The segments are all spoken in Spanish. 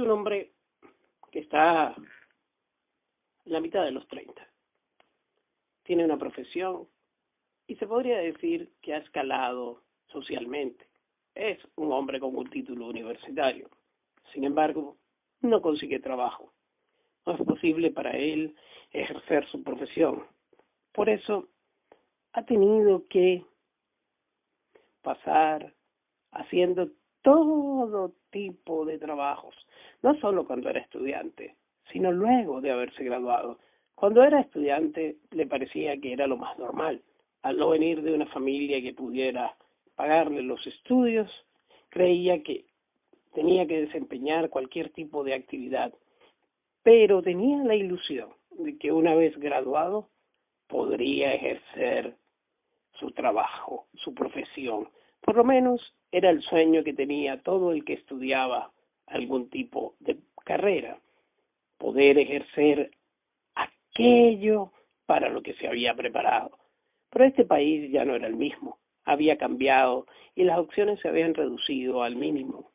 un hombre que está en la mitad de los 30. Tiene una profesión y se podría decir que ha escalado socialmente. Es un hombre con un título universitario. Sin embargo, no consigue trabajo. No es posible para él ejercer su profesión. Por eso ha tenido que pasar haciendo todo tipo de trabajos, no solo cuando era estudiante, sino luego de haberse graduado. Cuando era estudiante le parecía que era lo más normal, al no venir de una familia que pudiera pagarle los estudios, creía que tenía que desempeñar cualquier tipo de actividad, pero tenía la ilusión de que una vez graduado podría ejercer su trabajo, su profesión. Por lo menos era el sueño que tenía todo el que estudiaba algún tipo de carrera, poder ejercer aquello para lo que se había preparado. Pero este país ya no era el mismo, había cambiado y las opciones se habían reducido al mínimo.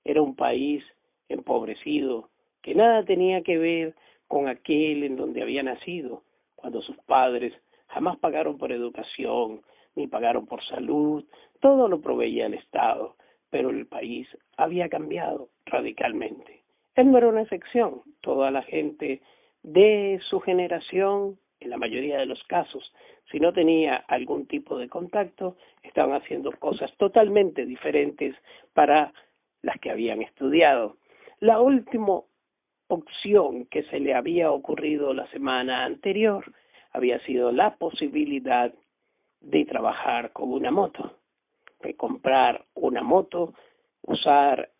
Era un país empobrecido, que nada tenía que ver con aquel en donde había nacido, cuando sus padres jamás pagaron por educación, ni pagaron por salud, todo lo proveía el Estado, pero el país había cambiado radicalmente. Él no era una excepción, toda la gente de su generación, en la mayoría de los casos, si no tenía algún tipo de contacto, estaban haciendo cosas totalmente diferentes para las que habían estudiado. La última opción que se le había ocurrido la semana anterior había sido la posibilidad de trabajar con una moto, de comprar una moto, usar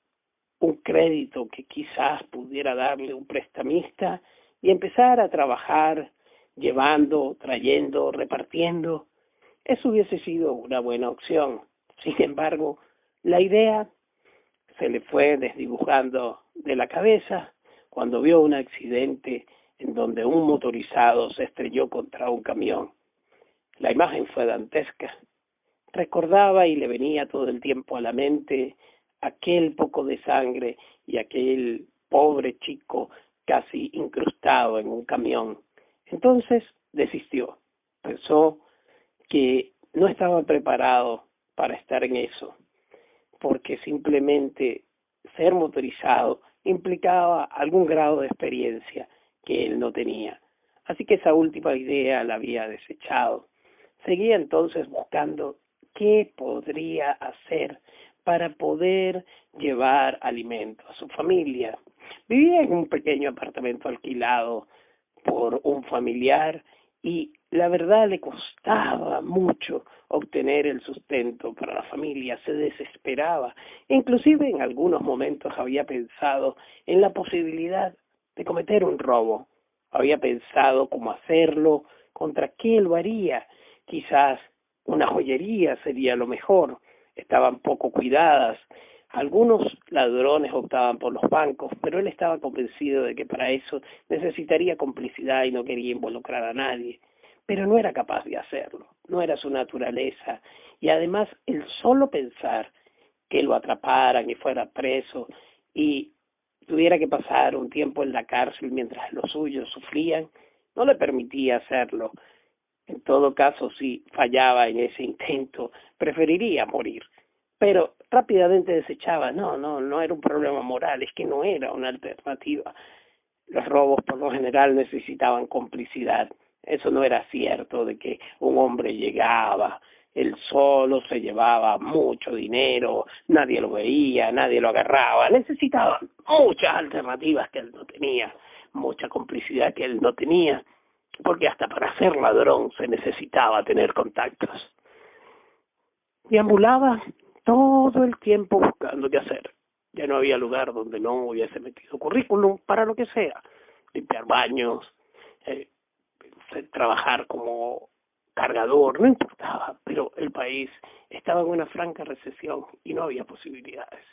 un crédito que quizás pudiera darle un prestamista y empezar a trabajar llevando, trayendo, repartiendo. Eso hubiese sido una buena opción. Sin embargo, la idea se le fue desdibujando de la cabeza cuando vio un accidente en donde un motorizado se estrelló contra un camión. La imagen fue dantesca. Recordaba y le venía todo el tiempo a la mente aquel poco de sangre y aquel pobre chico casi incrustado en un camión. Entonces desistió. Pensó que no estaba preparado para estar en eso, porque simplemente ser motorizado implicaba algún grado de experiencia que él no tenía. Así que esa última idea la había desechado. Seguía entonces buscando qué podría hacer para poder llevar alimento a su familia. Vivía en un pequeño apartamento alquilado por un familiar y la verdad le costaba mucho obtener el sustento para la familia, se desesperaba. Inclusive en algunos momentos había pensado en la posibilidad de cometer un robo. Había pensado cómo hacerlo, contra qué lo haría. Quizás una joyería sería lo mejor. Estaban poco cuidadas. Algunos ladrones optaban por los bancos, pero él estaba convencido de que para eso necesitaría complicidad y no quería involucrar a nadie. Pero no era capaz de hacerlo, no era su naturaleza. Y además el solo pensar que lo atraparan y fuera preso y tuviera que pasar un tiempo en la cárcel mientras los suyos sufrían, no le permitía hacerlo. En todo caso, si fallaba en ese intento, preferiría morir. Pero rápidamente desechaba, no era un problema moral, es que no era una alternativa. Los robos por lo general necesitaban complicidad. Eso no era cierto de que un hombre llegaba, él solo se llevaba mucho dinero, nadie lo veía, nadie lo agarraba. Necesitaba muchas alternativas que él no tenía, mucha complicidad que él no tenía, porque hasta para ser ladrón se necesitaba tener contactos. Deambulaba todo el tiempo buscando qué hacer. Ya no había lugar donde no hubiese metido currículum para lo que sea, limpiar baños, trabajar como cargador, no importaba, pero el país estaba en una franca recesión y no había posibilidades.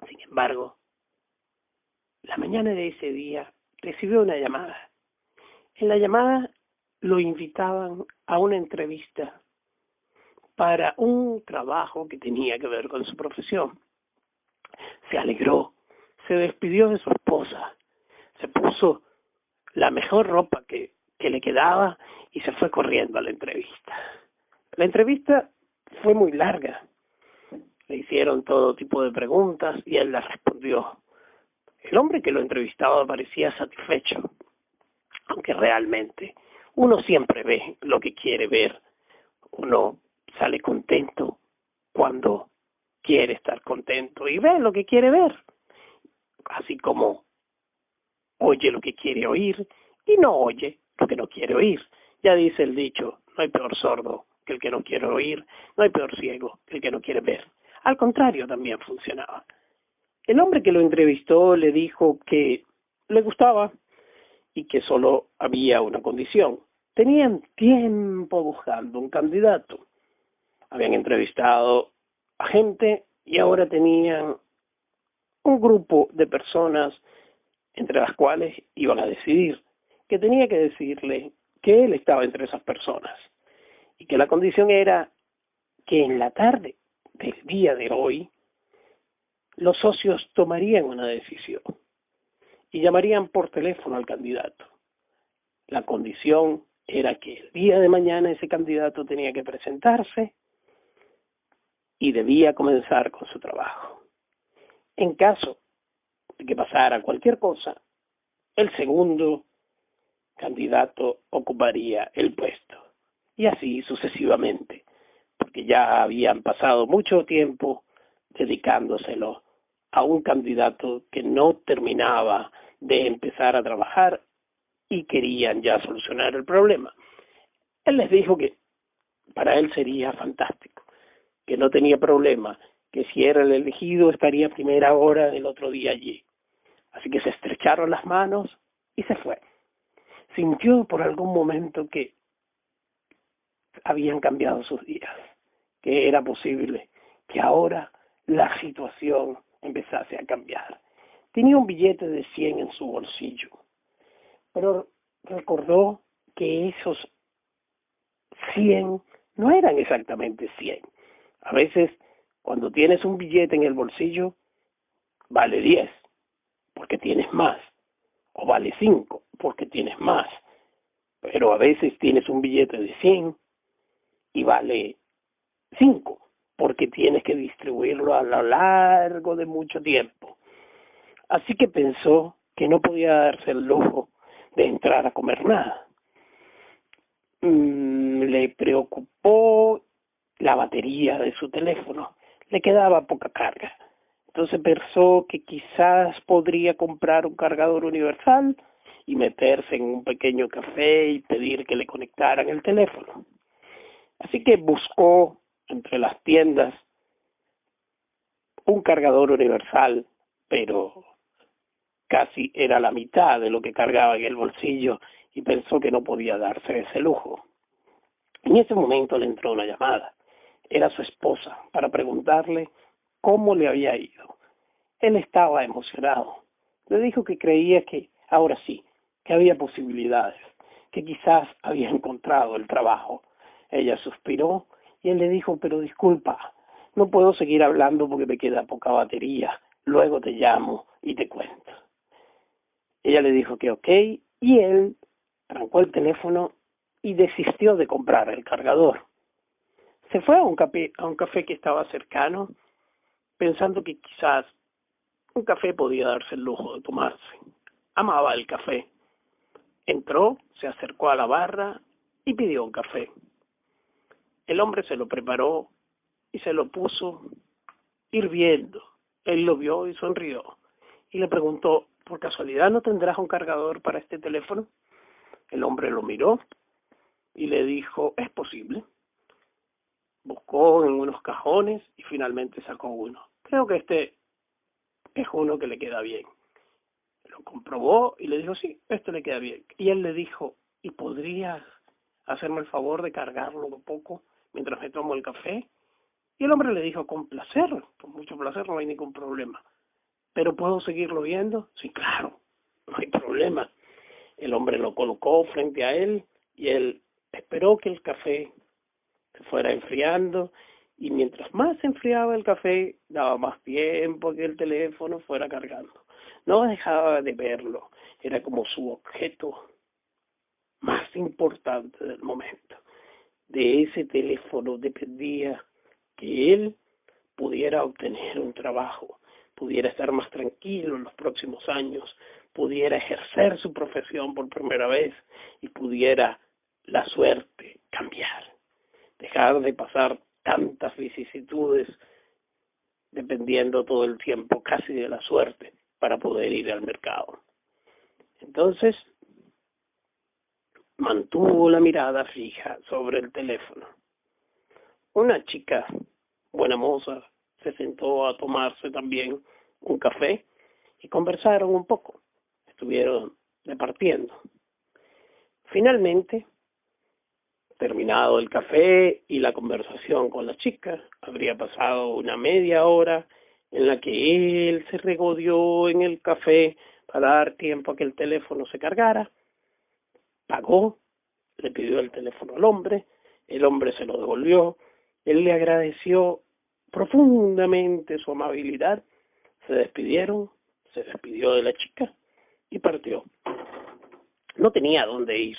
Sin embargo, la mañana de ese día recibió una llamada. En la llamada lo invitaban a una entrevista para un trabajo que tenía que ver con su profesión. Se alegró, se despidió de su esposa, se puso la mejor ropa que le quedaba y se fue corriendo a la entrevista. La entrevista fue muy larga. Le hicieron todo tipo de preguntas y él las respondió. El hombre que lo entrevistaba parecía satisfecho, aunque realmente uno siempre ve lo que quiere ver. Uno sale contento cuando quiere estar contento y ve lo que quiere ver, así como oye lo que quiere oír y no oye lo que no quiere oír. Ya dice el dicho, no hay peor sordo que el que no quiere oír, no hay peor ciego que el que no quiere ver. Al contrario, también funcionaba. El hombre que lo entrevistó le dijo que le gustaba y que solo había una condición. Tenían tiempo buscando un candidato. Habían entrevistado a gente y ahora tenían un grupo de personas entre las cuales iban a decidir, que tenía que decirle que él estaba entre esas personas y que la condición era que en la tarde del día de hoy los socios tomarían una decisión y llamarían por teléfono al candidato. La condición era que el día de mañana ese candidato tenía que presentarse y debía comenzar con su trabajo. En caso de que pasara cualquier cosa, el segundo candidato ocuparía el puesto. Y así sucesivamente, porque ya habían pasado mucho tiempo dedicándoselo a un candidato que no terminaba de empezar a trabajar y querían ya solucionar el problema. Él les dijo que para él sería fantástico, que no tenía problema, que si era el elegido estaría a primera hora del otro día allí. Así que se estrecharon las manos y se fue. Sintió por algún momento que habían cambiado sus días, que era posible que ahora la situación empezase a cambiar. Tenía un billete de 100 en su bolsillo, pero recordó que esos 100 no eran exactamente 100. A veces, cuando tienes un billete en el bolsillo, vale 10, porque tienes más, o vale 5, porque tienes más. Pero a veces tienes un billete de 100 y vale 5, porque tienes que distribuirlo a lo largo de mucho tiempo. Así que pensó que no podía darse el lujo de entrar a comer nada. Le preocupó la batería de su teléfono, le quedaba poca carga. Entonces pensó que quizás podría comprar un cargador universal y meterse en un pequeño café y pedir que le conectaran el teléfono. Así que buscó entre las tiendas un cargador universal, pero casi era la mitad de lo que cargaba en el bolsillo y pensó que no podía darse ese lujo. En ese momento le entró una llamada. Era su esposa para preguntarle cómo le había ido. Él estaba emocionado. Le dijo que creía que ahora sí, que había posibilidades, que quizás había encontrado el trabajo. Ella suspiró y él le dijo, pero disculpa, no puedo seguir hablando porque me queda poca batería. Luego te llamo y te cuento. Ella le dijo que ok, y él trancó el teléfono y desistió de comprar el cargador. Se fue a un café que estaba cercano, pensando que quizás un café podía darse el lujo de tomarse. Amaba el café. Entró, se acercó a la barra y pidió un café. El hombre se lo preparó y se lo puso hirviendo. Él lo vio y sonrió. Y le preguntó, ¿por casualidad no tendrás un cargador para este teléfono? El hombre lo miró y le dijo, es posible. Buscó en unos cajones y finalmente sacó uno. Creo que este es uno que le queda bien. Lo comprobó y le dijo, sí, esto le queda bien. Y él le dijo, ¿y podrías hacerme el favor de cargarlo un poco mientras me tomo el café? Y el hombre le dijo, con placer, con mucho placer, no hay ningún problema. ¿Pero puedo seguirlo viendo? Sí, claro, no hay problema. El hombre lo colocó frente a él y él esperó que el café se fuera enfriando y mientras más se enfriaba el café, daba más tiempo que el teléfono fuera cargando. No dejaba de verlo, era como su objeto más importante del momento. De ese teléfono dependía que él pudiera obtener un trabajo, pudiera estar más tranquilo en los próximos años, pudiera ejercer su profesión por primera vez y pudiera la suerte cambiar, dejar de pasar tantas vicisitudes dependiendo todo el tiempo casi de la suerte para poder ir al mercado. Entonces mantuvo la mirada fija sobre el teléfono. Una chica, buena moza, se sentó a tomarse también un café y conversaron un poco. Estuvieron departiendo. Finalmente, terminado el café y la conversación con la chica, habría pasado una media hora en la que él se regodeó en el café para dar tiempo a que el teléfono se cargara, pagó, le pidió el teléfono al hombre, el hombre se lo devolvió, él le agradeció profundamente su amabilidad, se despidieron, se despidió de la chica y partió. No tenía dónde ir,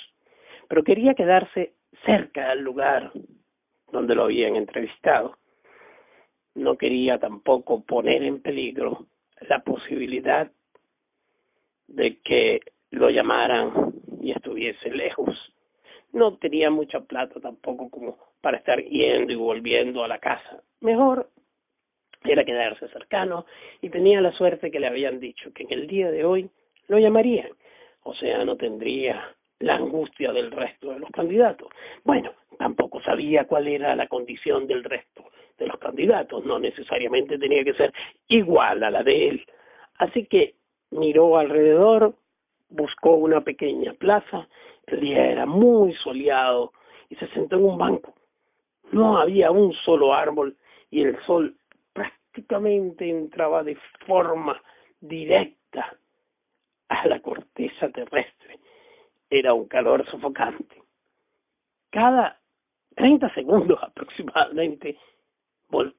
pero quería quedarse cerca del lugar donde lo habían entrevistado. No quería tampoco poner en peligro la posibilidad de que lo llamaran y estuviese lejos. No tenía mucha plata tampoco como para estar yendo y volviendo a la casa. Mejor era quedarse cercano y tenía la suerte que le habían dicho que en el día de hoy lo llamarían. O sea, no tendría la angustia del resto de los candidatos. Bueno, tampoco sabía cuál era la condición del resto de los candidatos. No necesariamente tenía que ser igual a la de él. Así que miró alrededor, buscó una pequeña plaza. El día era muy soleado y se sentó en un banco. No había un solo árbol y el sol prácticamente entraba de forma directa a la corteza terrestre. Era un calor sofocante. Cada 30 segundos aproximadamente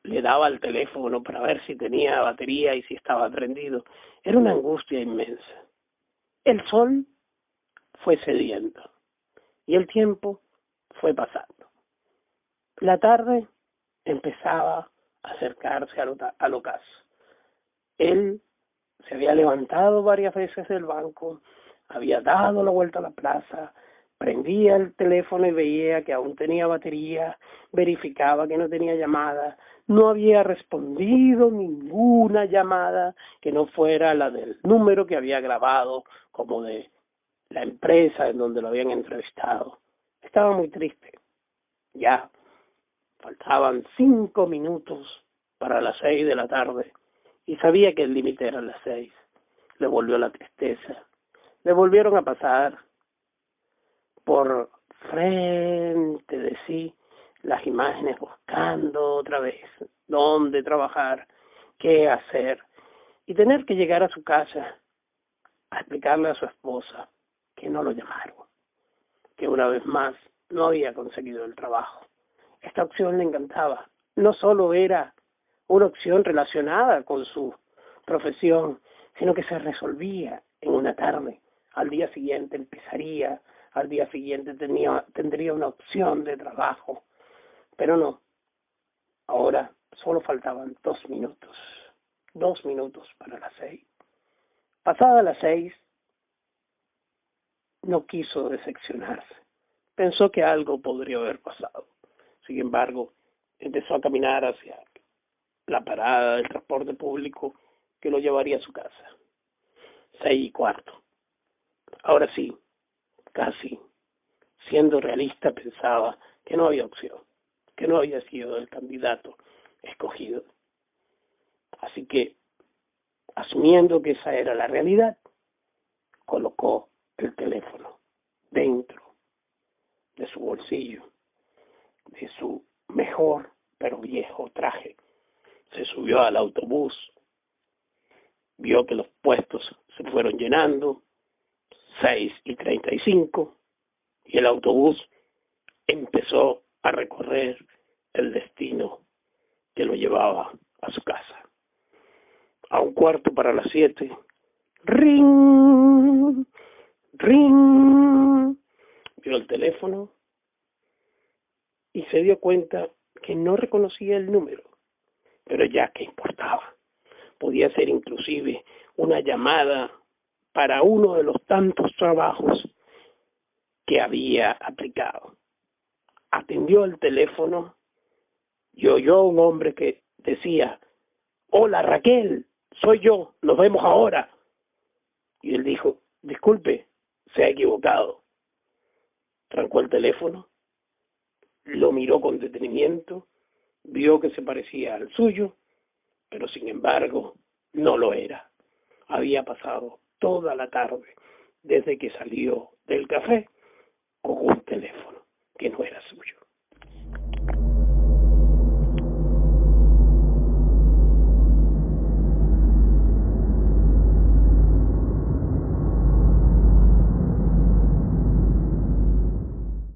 le daba al teléfono para ver si tenía batería y si estaba prendido. Era una angustia inmensa. El sol fue cediendo y el tiempo fue pasando. La tarde empezaba a acercarse al ocaso. Él se había levantado varias veces del banco, había dado la vuelta a la plaza, prendía el teléfono y veía que aún tenía batería, verificaba que no tenía llamada, no había respondido ninguna llamada que no fuera la del número que había grabado como de la empresa en donde lo habían entrevistado. Estaba muy triste. Ya faltaban 5 minutos para las 6 de la tarde y sabía que el límite era las 6. Le volvió la tristeza. Le volvieron a pasar por frente de sí las imágenes buscando otra vez dónde trabajar, qué hacer y tener que llegar a su casa a explicarle a su esposa que no lo llamaron, que una vez más no había conseguido el trabajo. Esta opción le encantaba. No solo era una opción relacionada con su profesión, sino que se resolvía en una tarde. Al día siguiente empezaría, al día siguiente tendría una opción de trabajo. Pero no, ahora solo faltaban 2 minutos. 2 minutos para las 6. Pasadas las 6, no quiso decepcionarse. Pensó que algo podría haber pasado. Sin embargo, empezó a caminar hacia la parada del transporte público que lo llevaría a su casa. 6:15. Ahora sí, casi, siendo realista, pensaba que no había opción, que no había sido el candidato escogido. Así que, asumiendo que esa era la realidad, colocó el teléfono dentro de su bolsillo, de su mejor pero viejo traje. Se subió al autobús, vio que los puestos se fueron llenando, 6:35, y el autobús empezó a recorrer el destino que lo llevaba a su casa. A 6:15, Ring, ring. Vio el teléfono y se dio cuenta que no reconocía el número, pero ya qué importaba. Podía ser inclusive una llamada para uno de los tantos trabajos que había aplicado. Atendió el teléfono y oyó a un hombre que decía: hola Raquel, soy yo, nos vemos ahora. Y él dijo: disculpe, se ha equivocado. Trancó el teléfono, lo miró con detenimiento, vio que se parecía al suyo, pero sin embargo no lo era. Había pasado toda la tarde desde que salió del café con un teléfono que no era suyo.